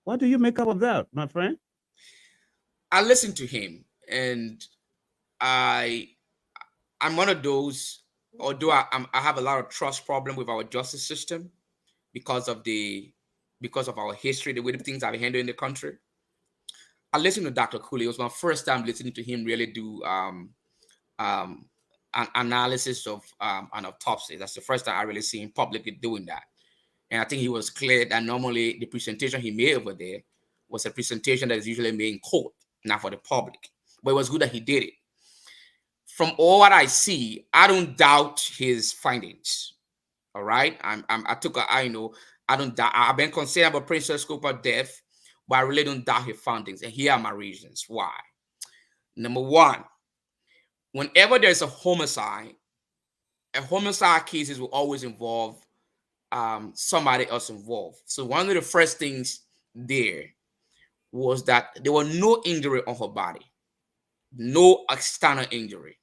What do you make up of that, my friend? I listened to him, and I I'm one of those. Although I have a lot of trust problem with our justice system because of our history, the way the things are handled in the country. I listened to Dr. Cooley. It was my first time listening to him really do um, an analysis of an autopsy. That's the first time I really see him publicly doing that. And I think he was clear that normally the presentation he made over there was a presentation that is usually made in court, not for the public. But it was good that he did it. From all what I see, I don't doubt his findings. All right, I took a, I know I don't doubt. I've been concerned about Princess Cooper death, but I really don't doubt his findings. And here are my reasons why. Number one, whenever there's a homicide cases will always involve somebody else involved. So one of the first things there was that there were no injury on her body, no external injury.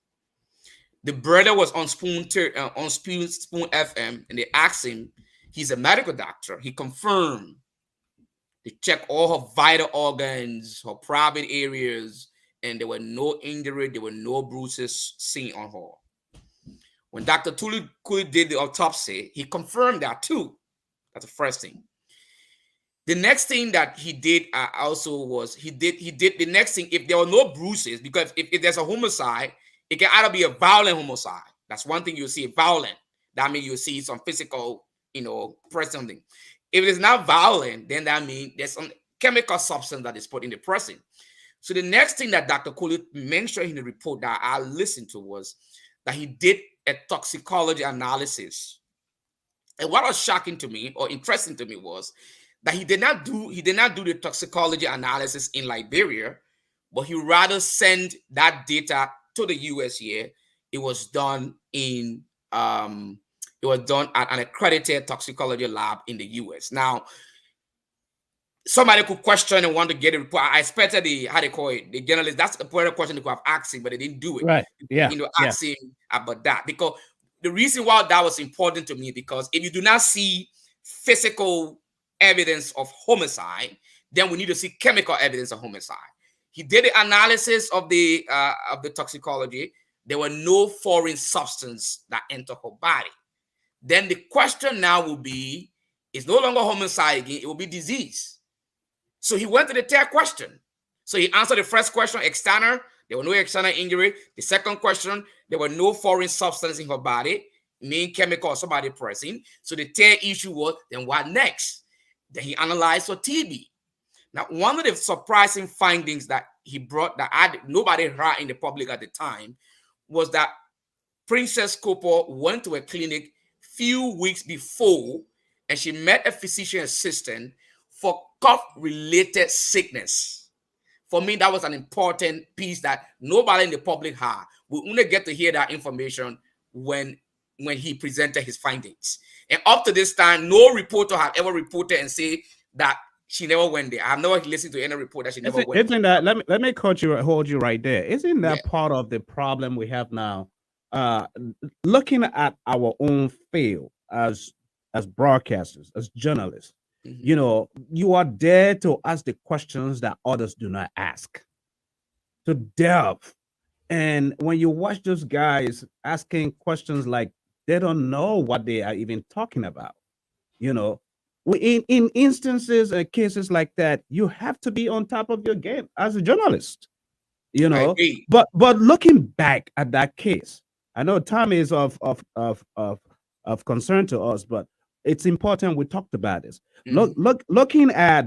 The brother was on Spoon FM, and they asked him. He's a medical doctor. He confirmed. They checked all her vital organs, her private areas, and there were no injury. There were no bruises seen on her. When Dr. Cooley did the autopsy, he confirmed that too. That's the first thing. The next thing that he did also was he did the next thing. If there were no bruises, because if there's a homicide, it can either be a violent homicide. That's one thing you'll see, violent. That means you'll see some physical, something. If it's not violent, then that means there's some chemical substance that is put in the person. So the next thing that Dr. Cooley mentioned in the report that I listened to was that he did a toxicology analysis. And what was shocking to me or interesting to me was that he did not do the toxicology analysis in Liberia, but he rather sent that data to the US here. It was done at an accredited toxicology lab in the US. Now, somebody could question and want to get a report. I expected the journalist. That's the point of question they could have asked him, but they didn't do it. Right. Yeah. Ask him about that, because the reason why that was important to me, because if you do not see physical evidence of homicide, then we need to see chemical evidence of homicide. He did the analysis of the toxicology. There were no foreign substance that entered her body. Then the question now will be, it's no longer homicide again, it will be disease. So he went to the third question. So he answered the first question, external, There were no external injury. The second question, there were no foreign substance in her body, main chemical or somebody present. So the third issue was, then what next? Then he analyzed for TB. Now, one of the surprising findings that he brought that nobody heard in the public at the time was that Princess Cooper went to a clinic few weeks before and she met a physician assistant for cough-related sickness. For me, that was an important piece that nobody in the public had. We only get to hear that information when he presented his findings. And up to this time, no reporter had ever reported and say that she never went there. I've never listened to any report that she never went isn't there. that, let me hold you right there. Isn't that Yeah. part of the problem we have now? Looking at our own field as broadcasters, as journalists, you know, you are there to ask the questions that others do not ask, to delve. And when you watch those guys asking questions like they don't know what they are even talking about, you know, in instances and cases like that, you have to be on top of your game as a journalist, you I know. agree. But looking back at that case, I know time is of concern to us, but it's important we talked about this. Looking at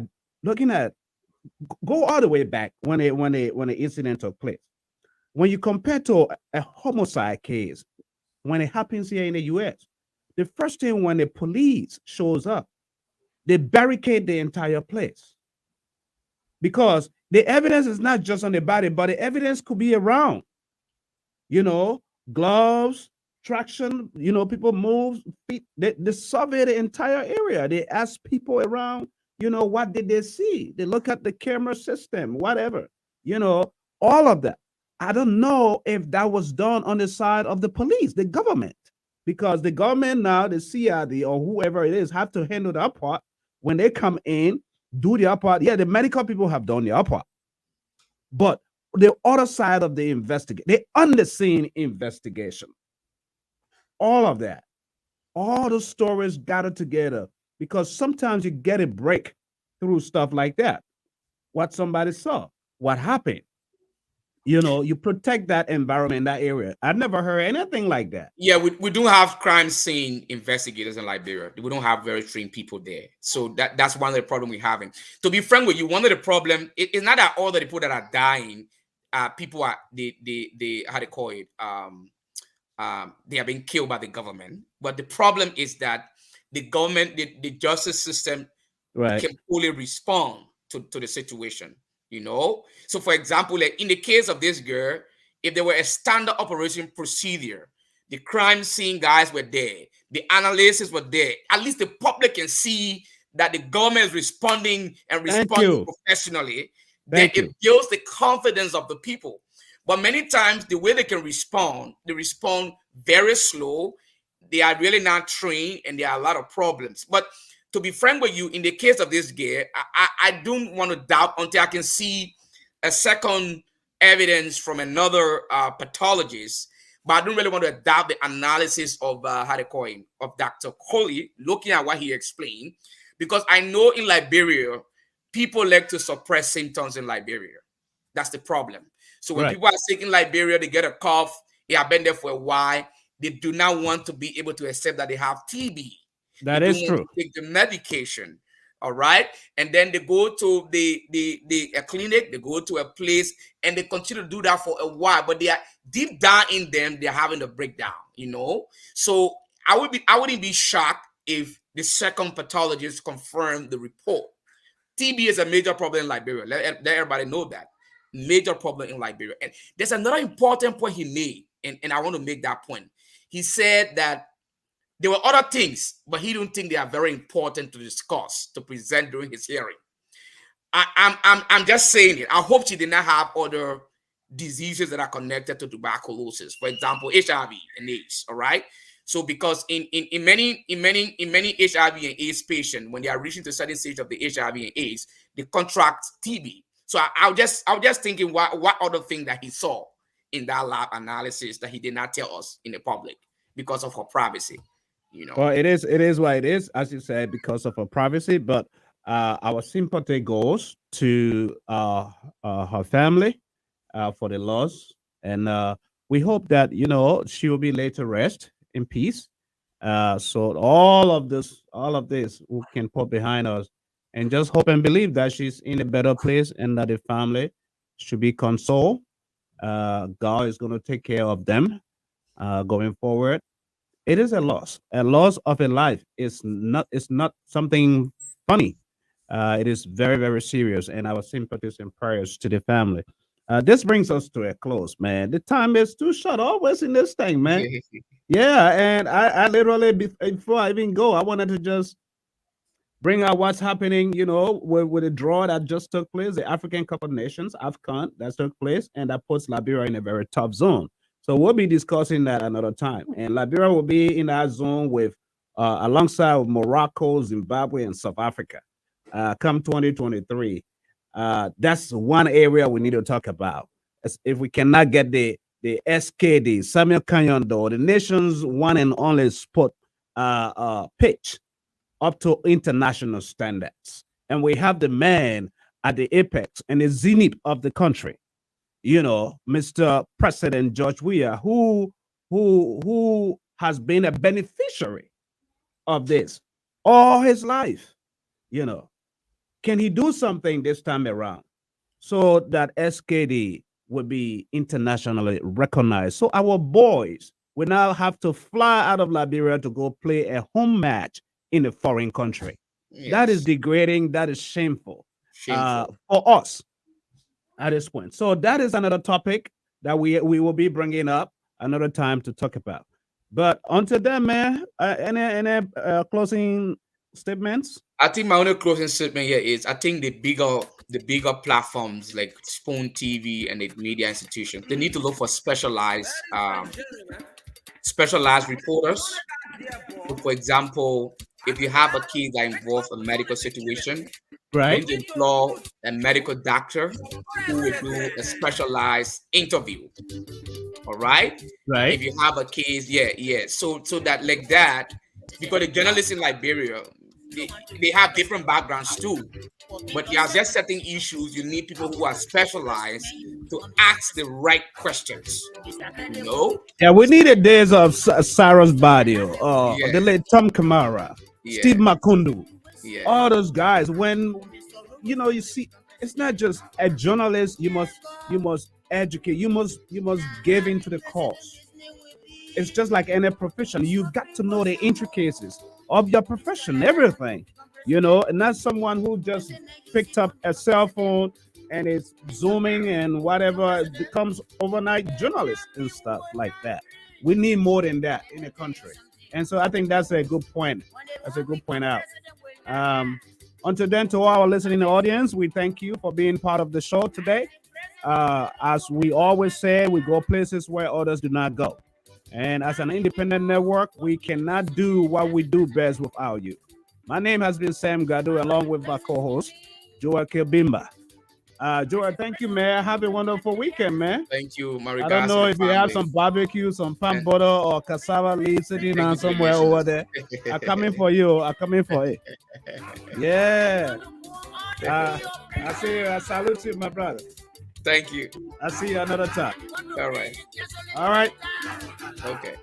go all the way back when the incident took place. When you compare to a homicide case, when it happens here in the US, the first thing when the police shows up, they barricade the entire place because the evidence is not just on the body, but the evidence could be around, you know, gloves, traction, you know, people move feet. They survey the entire area. They ask people around, you know, what did they see? They look at the camera system, whatever, you know, all of that. I don't know if that was done on the side of the police, the government, because the government now, the CID or whoever it is, have to handle that part. When they come in, do their part. Yeah, the medical people have done their part. But the other side of the investigation, the on-the-scene investigation, all of that, all the stories gathered together, because sometimes you get a break through stuff like that. What somebody saw, what happened. You know, you protect that environment, that area. I've never heard anything like that. Yeah, we do have crime scene investigators in Liberia. We don't have very trained people there. So that's one of the problems we're having. To be frank with you, one of the problem it's not that all the people that are dying, people are they how to call it, they are being killed by the government. But the problem is that the government, the justice system, Right. can fully respond to the situation. You know, so for example, like in the case of this girl, if there were a standard operation procedure, the crime scene guys were there, the analysts were there, at least the public can see that the government is responding and responding professionally, then it builds the confidence of the people. But many times the way they respond very slow. They are really not trained and there are a lot of problems. But to be frank with you, in the case of this girl, I don't want to doubt until I can see a second evidence from another pathologist. But I don't really want to doubt the analysis of how they call him, of Dr. Coley, looking at what he explained, because I know in Liberia, people like to suppress symptoms in Liberia. That's the problem. So when people are sick in Liberia, they get a cough, they have been there for a while, they do not want to be able to accept that they have TB. That is true. Take the medication, all right, and then they go to a clinic, they go to a place, and they continue to do that for a while. But they are deep down in them, they're having a breakdown, you know. So I wouldn't be shocked if the second pathologist confirmed the report. TB is a major problem in Liberia. Let everybody know that. Major problem in Liberia. And there's another important point he made, and I want to make that point. He said that there were other things, but he don't think they are very important to discuss, to present during his hearing. I'm just saying it. I hope she did not have other diseases that are connected to tuberculosis, for example, HIV and AIDS. All right. So because in many HIV and AIDS patients, when they are reaching to a certain stage of the HIV and AIDS, they contract TB. So I was just thinking what other thing that he saw in that lab analysis that he did not tell us in the public because of her privacy. You know, well, it is what it is, as you said, because of her privacy. But our sympathy goes to her family, for the loss, and we hope that she will be laid to rest in peace. So all of this, we can put behind us, and just hope and believe that she's in a better place, and that the family should be consoled. God is going to take care of them going forward. It is a loss of a life. It's not something funny. It is very, very serious, and our sympathies and prayers to the family. This brings us to a close, man. The time is too short always in this thing, man. Yeah, and I literally, before I even go, I wanted to just bring out what's happening, with the draw that just took place, the African Cup of Nations, AFCON, that took place, and that puts Liberia in a very tough zone. So we'll be discussing that another time. And Liberia will be in that zone with, alongside Morocco, Zimbabwe, and South Africa, come 2023. That's one area we need to talk about. If we cannot get the SKD, Samuel Canyon, though, the nation's one and only sport pitch up to international standards. And we have the man at the apex and the zenith of the country, Mr. President George Weah, who has been a beneficiary of this all his life. You know, can he do something this time around so that SKD would be internationally recognized? So our boys will now have to fly out of Liberia to go play a home match in a foreign country. Yes. That is degrading. That is shameful, for us at this point. So that is another topic that we will be bringing up another time to talk about. But until then, man, any closing statements? I think my only closing statement here is I think the bigger platforms like Spoon TV and the media institutions, they need to look for specialized reporters. So for example, if you have a case that involves a medical situation, right, then employ a medical doctor who will do a specialized interview. All right. Right. If you have a case, yeah. So that like that, because the journalists in Liberia, they have different backgrounds too. But there's just certain issues you need people who are specialized to ask the right questions. Yeah, we needed days of Cyrus Badio, the late Tom Kamara, Steve Makundu, all those guys. When you see, it's not just a journalist. You must educate. You must give into the cause. It's just like any profession. You've got to know the intricacies of your profession, everything, and not someone who just picked up a cell phone and is zooming and whatever. It becomes overnight journalist and stuff like that. We need more than that in the country. And so I think that's a good point. That's a good point out. Until then, to our listening audience, we thank you for being part of the show today. As we always say, we go places where others do not go. And as an independent network, we cannot do what we do best without you. My name has been Sam Gadu, along with my co-host, Joel Kilbimba. Joel, thank you, man. Have a wonderful weekend, man. Thank you, I don't know if you have some barbecue, some pan butter, or cassava leaves sitting on somewhere over there. I'm coming for you. I'm coming for it. Yeah. I see you. I salute you, my brother. Thank you. I'll see you another time. All right. All right. Okay.